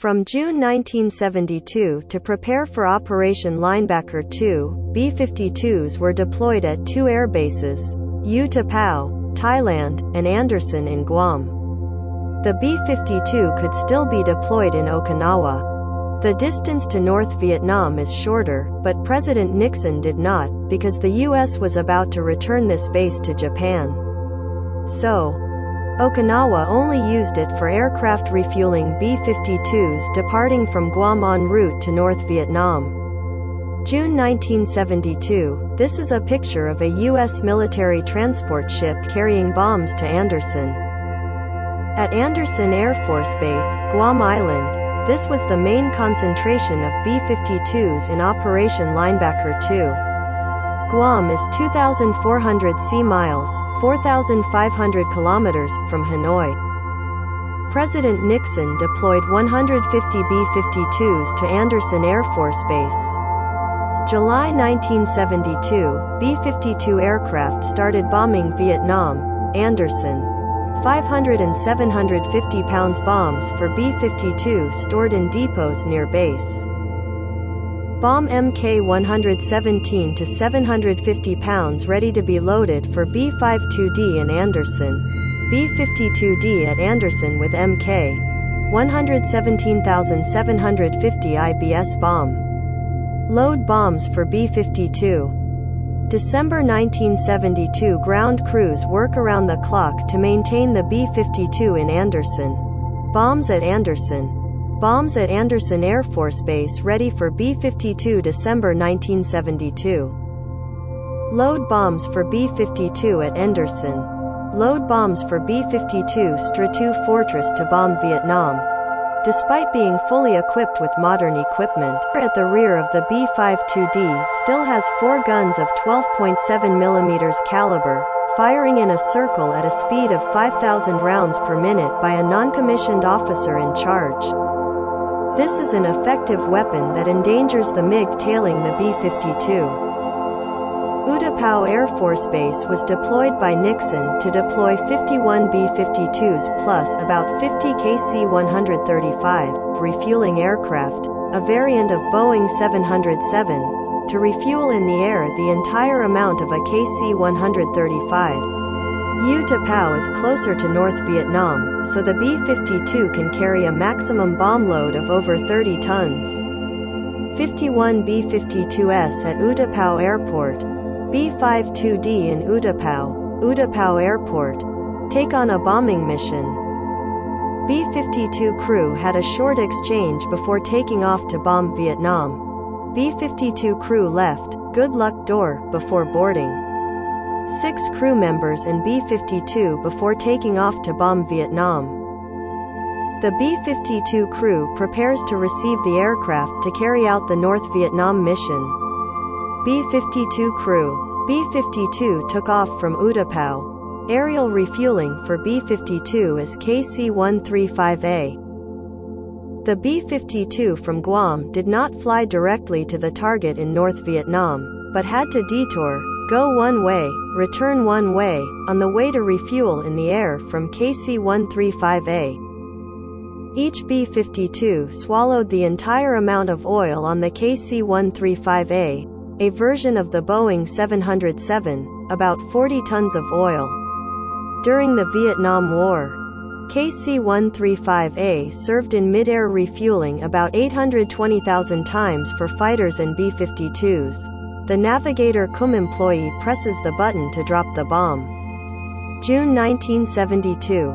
From June 1972 to prepare for Operation Linebacker 2, B-52s were deployed at two air bases, U Ta Pao, Thailand, and Andersen in Guam. The B-52 could still be deployed in Okinawa. The distance to North Vietnam is shorter, but President Nixon did not, because the U.S. was about to return this base to Japan. So, Okinawa only used it for aircraft refueling B-52s departing from Guam en route to North Vietnam. June 1972, this is a picture of a U.S. military transport ship carrying bombs to Andersen. At Andersen Air Force Base, Guam Island, this was the main concentration of B-52s in Operation Linebacker 2. Guam is 2,400 sea miles, 4,500 kilometers, from Hanoi. President Nixon deployed 150 B-52s to Andersen Air Force Base. July 1972, B-52 aircraft started bombing Vietnam. Andersen. 500 and 750 pounds bombs for B-52 stored in depots near base. Bomb Mk-117 to 750 pounds ready to be loaded for B-52D in Andersen. B-52D at Andersen with Mk. 117,750 IBS bomb. Load bombs for B-52. December 1972 ground crews work around the clock to maintain the B-52 in Andersen. Bombs at Andersen. Bombs at Andersen Air Force Base ready for B-52 December 1972. Load bombs for B-52 at Andersen. Load bombs for B-52 Strattou Fortress to bomb Vietnam. Despite being fully equipped with modern equipment, at the rear of the B-52D still has 4 guns of 12.7 mm caliber, firing in a circle at a speed of 5,000 rounds per minute by a non-commissioned officer in charge. This is an effective weapon that endangers the MiG tailing the B-52. U Ta Pao Air Force Base was deployed by Nixon to deploy 51 B-52s plus about 50 KC-135 refueling aircraft, a variant of Boeing 707, to refuel in the air the entire amount of a KC-135. U Ta Pao is closer to North Vietnam, so the B-52 can carry a maximum bomb load of over 30 tons. 51 B-52s at U Ta Pao Airport. B-52D in U Ta Pao Airport, take on a bombing mission. B-52 crew had a short exchange before taking off to bomb Vietnam. B-52 crew left, good luck door, before boarding. 6 crew members in B-52 before taking off to bomb Vietnam. The B-52 crew prepares to receive the aircraft to carry out the North Vietnam mission. B-52 crew. B-52 took off from U Ta Pao. Aerial refueling for B-52 is KC-135A. The B-52 from Guam did not fly directly to the target in North Vietnam, but had to detour, go one way, return one way, on the way to refuel in the air from KC-135A. Each B-52 swallowed the entire amount of oil on the KC-135A, a version of the Boeing 707, about 40 tons of oil. During the Vietnam War, KC-135A served in mid-air refueling about 820,000 times for fighters and B-52s. The navigator cum employee presses the button to drop the bomb. June 1972.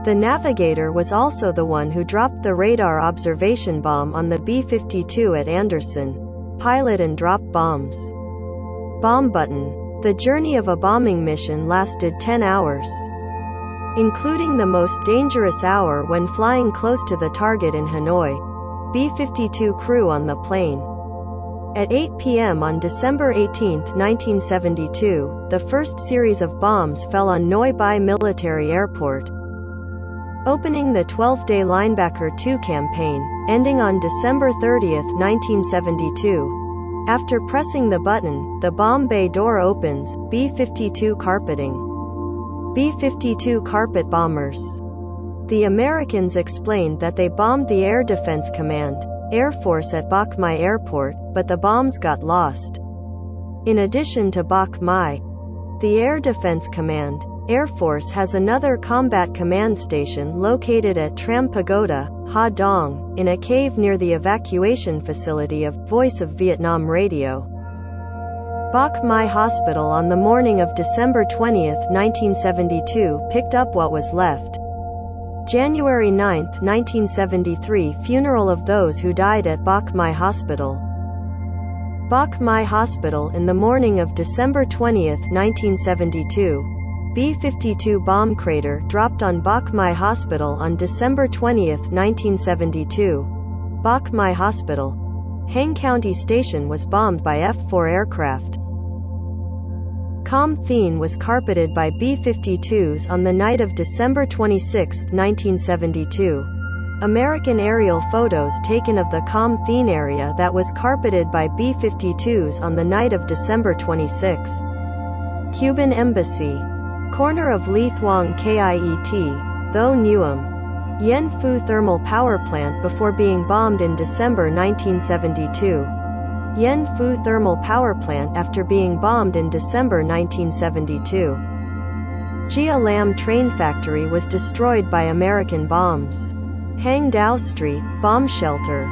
The navigator was also the one who dropped the radar observation bomb on the B-52 at Andersen. Pilot and drop bombs. Bomb button. The journey of a bombing mission lasted 10 hours. Including the most dangerous hour when flying close to the target in Hanoi. B-52 crew on the plane. At 8 p.m. on December 18, 1972, the first series of bombs fell on Noi Bai Military Airport, opening the 12-day Linebacker 2 campaign, ending on December 30, 1972. After pressing the button, the bomb bay door opens. B-52 carpeting. B-52 carpet bombers. The Americans explained that they bombed the Air Defense Command, Air Force at Bach Mai Airport, but the bombs got lost. In addition to Bach Mai, the Air Defense Command, Air Force has another combat command station located at Tram Pagoda, Ha Dong, in a cave near the evacuation facility of Voice of Vietnam Radio. Bach Mai Hospital on the morning of December 20, 1972 picked up what was left. January 9, 1973 Funeral of those who died at Bach Mai Hospital. Bach Mai Hospital in the morning of December 20, 1972. B-52 bomb crater dropped on Bach Mai Hospital on December 20, 1972. Bach Mai Hospital, Hang County Station was bombed by F-4 aircraft. Com Thien was carpeted by B-52s on the night of December 26, 1972. American aerial photos taken of the Com Thien area that was carpeted by B-52s on the night of December 26. Cuban Embassy. Corner of Li Thuong Kiet, Tho Nguyen Giap Phu Thermal Power Plant before being bombed in December 1972. Dien Phu Thermal Power Plant after being bombed in December 1972. Gia Lam Train Factory was destroyed by American bombs. Hang Dao Street, Bomb Shelter.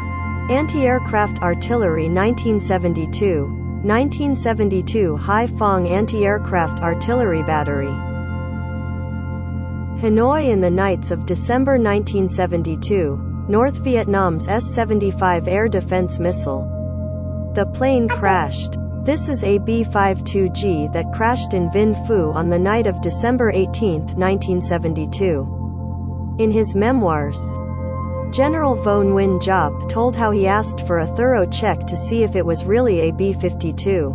Anti-Aircraft Artillery 1972. 1972 Hai Phong Anti-Aircraft Artillery Battery. Hanoi in the nights of December 1972, North Vietnam's S-75 air defense missile. The plane crashed. This is a B-52G that crashed in Vinh Phu on the night of December 18, 1972. In his memoirs, General Vo Nguyen Giap told how he asked for a thorough check to see if it was really a B-52.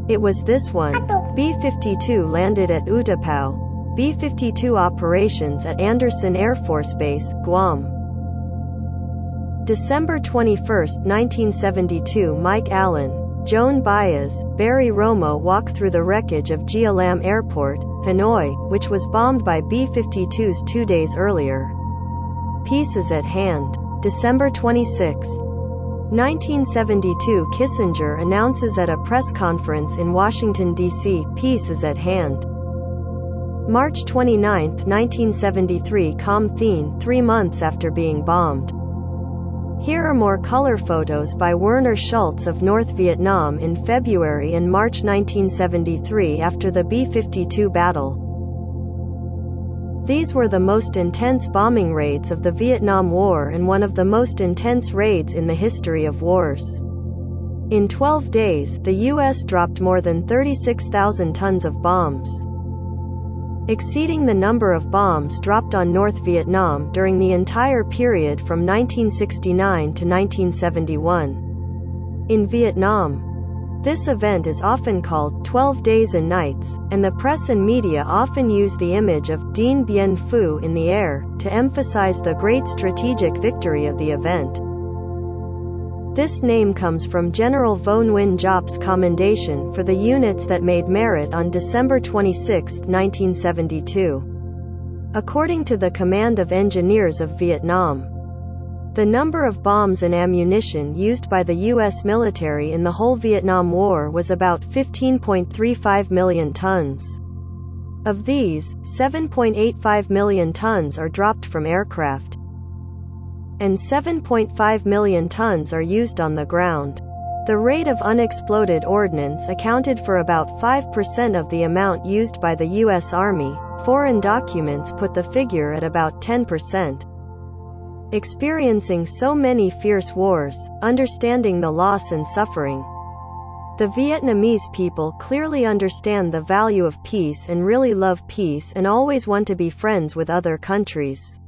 It was this one. B-52 landed at Utapao. B-52 operations at Andersen Air Force Base, Guam. December 21, 1972 Mike Allen, Joan Baez, Barry Romo walk through the wreckage of Gia Lam Airport, Hanoi, which was bombed by B-52s 2 days earlier. Pieces at hand. December 26, 1972 Kissinger announces at a press conference in Washington, D.C., peace is at hand. March 29, 1973 Com Thien 3 months after being bombed. Here are more color photos by Werner Schultz of North Vietnam in February and March 1973 after the B-52 battle. These were the most intense bombing raids of the Vietnam War and one of the most intense raids in the history of wars. In 12 days, the U.S. dropped more than 36,000 tons of bombs, exceeding the number of bombs dropped on North Vietnam during the entire period from 1969 to 1971. In Vietnam, this event is often called 12 Days and Nights, and the press and media often use the image of Dien Bien Phu in the air to emphasize the great strategic victory of the event. This name comes from General Vo Nguyen Giap's commendation for the units that made merit on December 26, 1972. According to the Command of Engineers of Vietnam, the number of bombs and ammunition used by the U.S. military in the whole Vietnam War was about 15.35 million tons. Of these, 7.85 million tons are dropped from aircraft, and 7.5 million tons are used on the ground. The rate of unexploded ordnance accounted for about 5% of the amount used by the U.S. Army. Foreign documents put the figure at about 10%. Experiencing so many fierce wars, understanding the loss and suffering, the Vietnamese people clearly understand the value of peace and really love peace and always want to be friends with other countries.